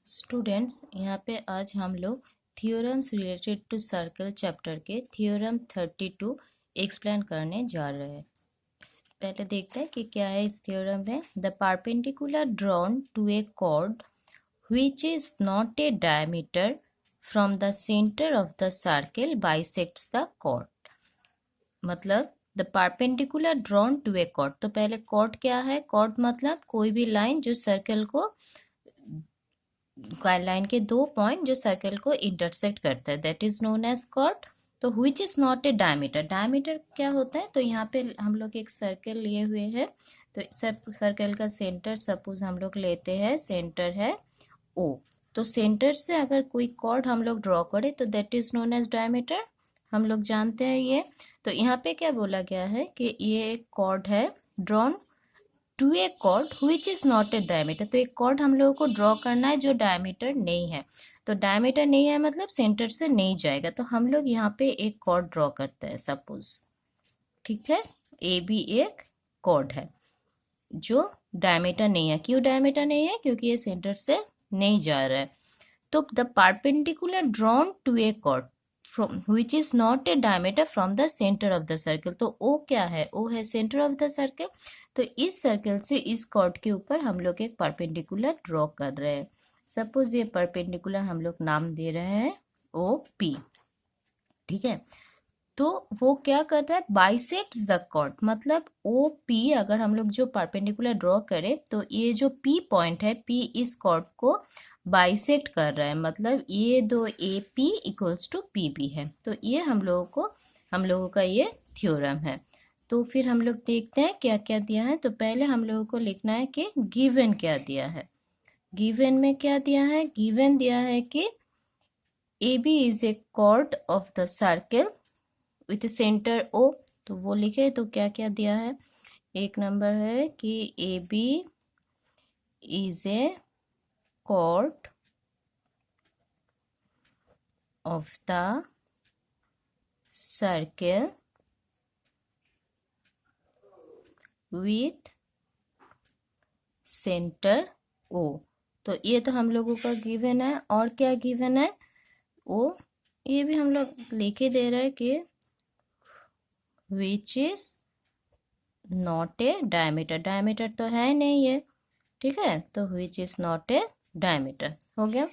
Students, यहाँ पे आज हम लोग theorems related to circle chapter के थ्योरम 32 एक्सप्लेन करने जा रहे हैं। पहले देखते हैं कि क्या है इस थ्योरम में। The perpendicular drawn to a chord which is not a diameter from the centre of the circle bisects the chord. मतलब the perpendicular drawn to a chord, तो पहले कॉर्ड क्या है? कॉर्ड मतलब कोई भी लाइन जो सर्कल को, लाइन के दो पॉइंट जो सर्कल को इंटरसेक्ट करता है, that is known as chord. तो which is not a diameter, diameter क्या होता है? तो यहाँ पे हम लोग एक सर्कल लिए हुए हैं, तो सर्कल का सेंटर सपोज हम लोग लेते हैं, सेंटर है ओ, तो सेंटर से अगर कोई कॉर्ड हम लोग ड्रॉ करें तो that is known as diameter, हम लोग जानते हैं ये। तो यहाँ पे क्या बोला गया है कि ये एक कॉर्ड है drawn to a chord which is not a diameter, तो एक कॉर्ड हम लोगों को ड्रॉ करना है जो डायमीटर नहीं है। तो डायमीटर नहीं है मतलब सेंटर से नहीं जाएगा, तो हम लोग यहाँ पे एक कॉर्ड ड्रॉ करते हैं सपोज, ठीक है। ए बी एक कॉर्ड है जो डायमीटर नहीं है। क्यों डायमीटर नहीं है? क्योंकि ये सेंटर से नहीं जा रहा है। तो the perpendicular drawn to a chord from which is not a diameter from the center of the circle, तो O क्या है? O है center of the circle। तो इस सर्कल से इस कॉर्ड के ऊपर हम लोग एक परपेंडिकुलर ड्रॉ कर रहे हैं। सपोज ये परपेंडिकुलर हम लोग नाम दे रहे हैं OP, ठीक है। तो वो क्या करता है? बाइसेक्ट्स द कॉर्ड, मतलब OP अगर हम लोग जो परपेंडिकुलर ड्रॉ करें तो ये जो P पॉइंट है, P इस कॉर्ड को बाइसेक्ट कर रहा है, मतलब ये दो AP इक्वल्स टू PB है। तो ये हम लोगों का ये थ्योरम है। तो फिर हम लोग देखते हैं क्या क्या दिया है। तो पहले हम लोगों को लिखना है कि गिवन क्या दिया है। गिवन में क्या दिया है? गिवन दिया है कि AB is a chord of the circle with centre O, तो वो लिखे। तो क्या क्या दिया है? एक नंबर है कि AB is A chord of the circle with center O। तो ये तो हम लोगों का गिवन है। और क्या गिवन है? O, ये भी हम लोग लिखे दे रहे हैं कि which is not a diameter, diameter तो है नहीं ये, ठीक है। तो which is not a diameter हो गया।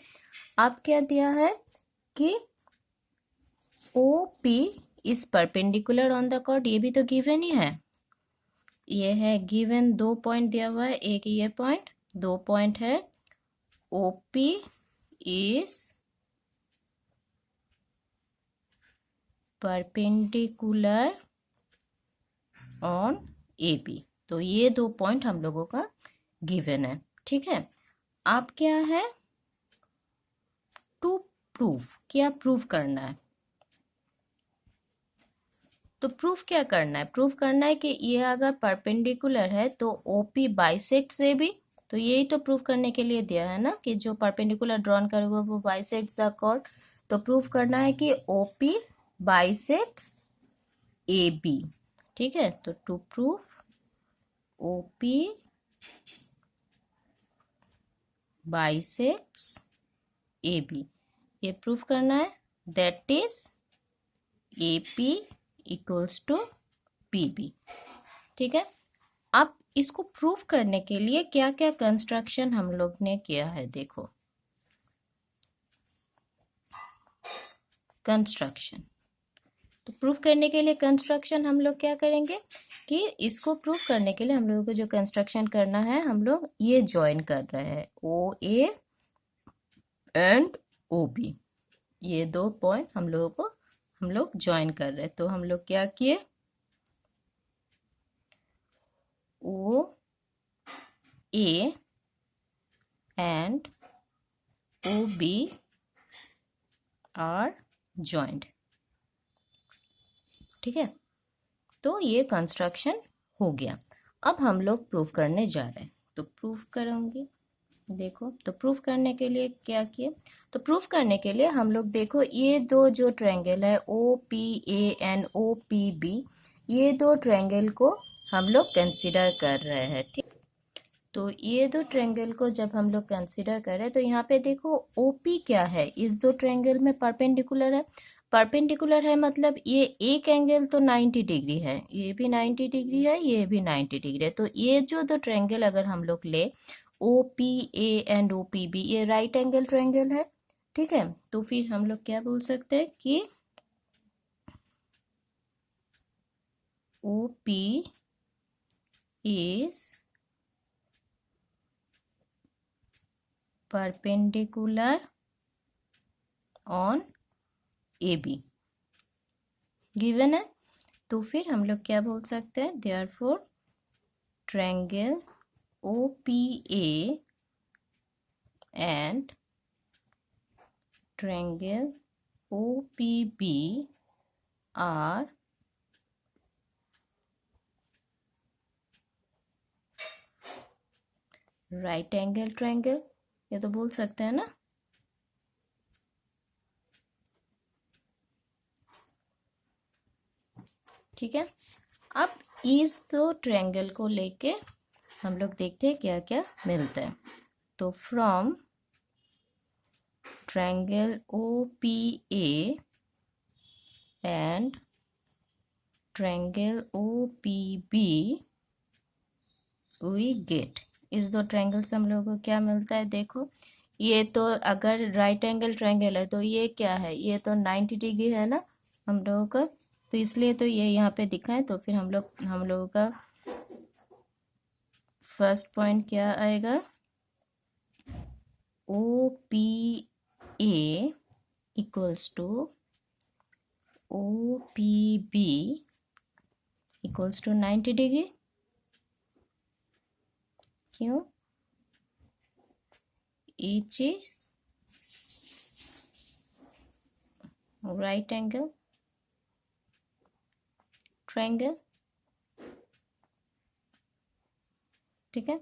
अब क्या दिया है कि OP is perpendicular on the chord, ये भी तो गिवन ही है। ये है गिवन, दो पॉइंट दिया हुआ है, एक ये पॉइंट, दो पॉइंट है। OP is perpendicular on AB, तो ये दो पॉइंट हम लोगों का गिवन है, ठीक है। अब क्या है? टू प्रूफ, क्या प्रूफ करना है? तो प्रूफ क्या करना है? प्रूफ करना है कि ये अगर परपेंडिकुलर है तो OP बाइसेक्ट्स AB, तो यही तो प्रूफ करने के लिए दिया है ना कि जो परपेंडिकुलर ड्रॉन करेगा वो बाइसेक्ट्स द कॉर्ड। तो प्रूफ करना है कि OP बाइसेक्ट्स AB, ठीक है। तो to proof OP bisects AB, ये प्रूफ करना है। That is AP equals to PB, ठीक है। अब इसको प्रूफ करने के लिए क्या क्या कंस्ट्रक्शन हम लोग ने किया है, देखो। कंस्ट्रक्शन, तो प्रूफ करने के लिए कंस्ट्रक्शन हम लोग क्या करेंगे कि इसको प्रूफ करने के लिए हम लोगों को जो कंस्ट्रक्शन करना है, हम लोग ये ज्वाइन कर रहे हैं OA एंड OB, ये दो पॉइंट हम लोग ज्वाइन कर रहे हैं। तो हम लोग क्या किए? OA and OB are joint, ठीक है। तो ये कंस्ट्रक्शन हो गया। अब हम लोग प्रूफ करने जा रहे हैं, तो प्रूफ करूंगी, देखो। तो प्रूफ करने के लिए क्या किए? तो प्रूफ करने के लिए हम लोग देखो, ये दो जो ट्रायंगल है OPA एंड OPB, ये दो ट्रायंगल को हम लोग कंसीडर कर रहे हैं, ठीक। तो ये दो ट्रायंगल को जब हम लोग कंसीडर करें तो यहाँ पे देखो ओपी क्या है, इस दो ट्रायंगल में परपेंडिकुलर है। परपेंडिकुलर है मतलब ये एक एंगल तो 90 डिग्री है, ये भी 90 डिग्री है, ये भी 90 डिग्री है। तो ये जो दो ट्रायंगल अगर हम लोग ले O P A and O P B, ये राइट एंगल ट्रायंगल है, ठीक है। तो फिर हम लोग क्या बोल सकते हैं कि O P is perpendicular on A B, given है। तो फिर हम लोग क्या बोल सकते हैं, therefore triangle O P A and triangle O P B are right angle triangle, ये तो बोल सकते हैं ना। ठीक है, अब इस दो ट्रायंगल को लेके हम लोग देखते हैं क्या क्या मिलता है। तो from triangle O P A and triangle O P B we get, इस दो ट्रायंगल से हम लोगों को क्या मिलता है। देखो ये तो अगर राइट एंगल ट्रायंगल है तो ये क्या है, ये तो 90 डिग्री है ना हम लोगों का, तो इसलिए तो ये यहाँ पे दिखा है। तो फिर हम लोगों का फर्स्ट पॉइंट क्या आएगा, O P A equals to O P B equals to 90 degree. क्यों, each is right angle triangle, ठीक है,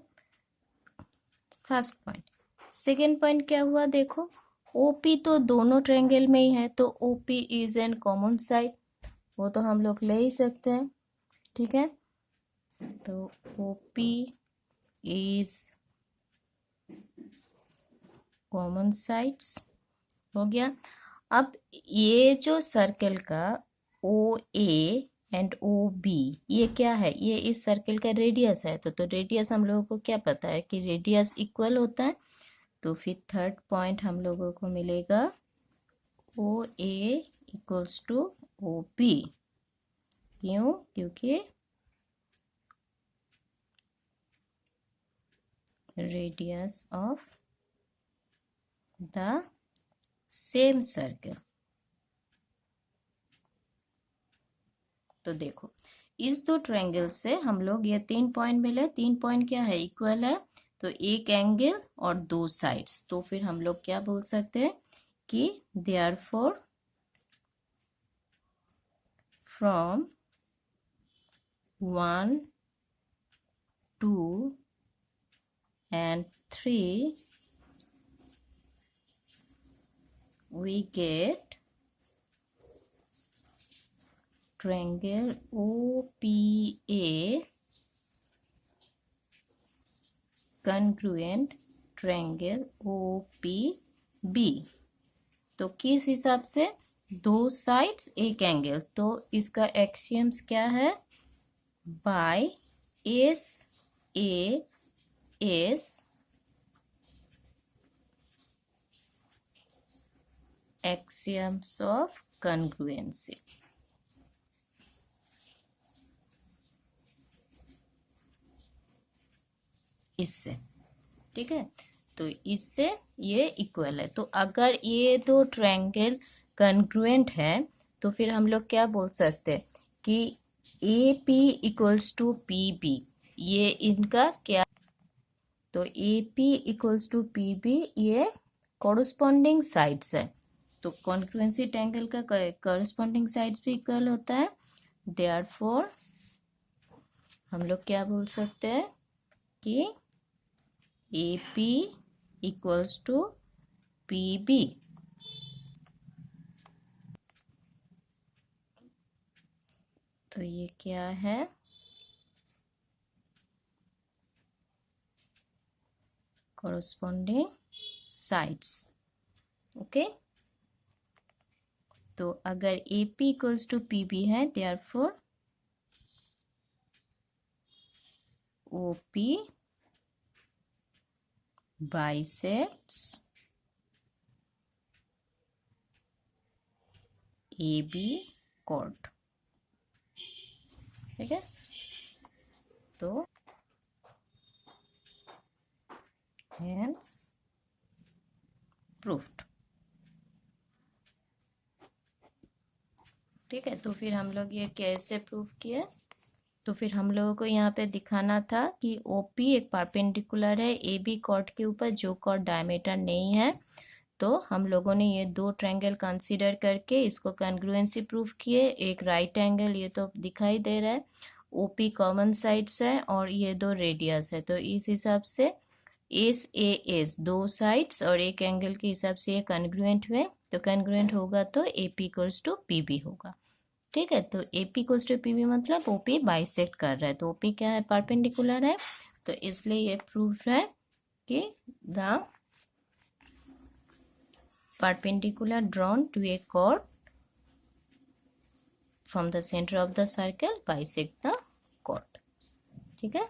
फर्स्ट पॉइंट। सेकेंड पॉइंट क्या हुआ, देखो ओपी तो दोनों ट्रायंगल में ही है, तो OP is an common side, वो तो हम लोग ले ही सकते हैं, ठीक है। तो ओपी इज कॉमन साइड्स हो गया। अब ये जो सर्कल का ओ ए एंड ओ बी, ये क्या है, ये इस सर्कल का रेडियस है। तो रेडियस हम लोगों को क्या पता है कि रेडियस इक्वल होता है। तो फिर थर्ड पॉइंट हम लोगों को मिलेगा ओ ए इक्वल्स टू ओ बी। क्यों, क्योंकि radius of the same circle. तो देखो इस दो ट्रायंगल से हम लोग ये 3 पॉइंट मिले, 3 पॉइंट क्या है, इक्वल है, तो एक एंगल और 2 साइड्स। तो फिर हम लोग क्या बोल सकते हैं कि therefore from 1 2 and 3 we get triangle OPA congruent triangle OPB। तो किस हिसाब से, दो साइड्स एक एंगल, तो इसका एक्सियम्स क्या है, by S A S axioms of congruency. इससे, ठीक है, तो इससे ये इक्वल है। तो अगर ये दो ट्रायंगल कॉन्ग्रुएंट है तो फिर हम लोग क्या बोल सकते हैं कि A P equals to P B, ये इनका क्या, तो A P equals to P B ये कॉरस्पॉन्डिंग साइड्स है। तो कॉन्ग्रुएंसी ट्रायंगल का कॉरस्पॉन्डिंग साइड्स भी इक्वल होता है। देयरफॉर हम लोग क्या बोल सकते हैं कि A P equals to P B. तो ये क्या है, corresponding sides. ओके, तो अगर AP इक्वल्स टू PB है, therefore OP bisects AB chord. ठीक है, तो hence proved. ठीक है, तो फिर हम लोग ये कैसे प्रूव किए, तो फिर हम लोगों को यहाँ पे दिखाना था कि OP एक परपेंडिकुलर है AB कॉर्ड के ऊपर, जो कॉर्ड डायमीटर नहीं है। तो हम लोगों ने ये दो ट्रायंगल कंसीडर करके इसको कॉन्ग्रुएंसी प्रूफ किए। एक राइट एंगल, ये तो दिखाई दे रहा है, OP कॉमन साइड्स है और ये दो रेडियस है, तो इस हिसाब से AS दो साइड्स और एक एंगल के हिसाब से ये कॉन्ग्रुएंट हुए। तो कॉन्ग्रुएंट होगा तो AP इक्वल्स टू PB होगा। ठीक है, तो AP इक्वल्स टू PB मतलब OP बाइसेक्ट कर रहा है, तो OP क्या है, परपेंडिकुलर है, तो इसलिए ये प्रूफ है कि the perpendicular drawn to a chord from the center of the circle bisect the chord. ठीक है।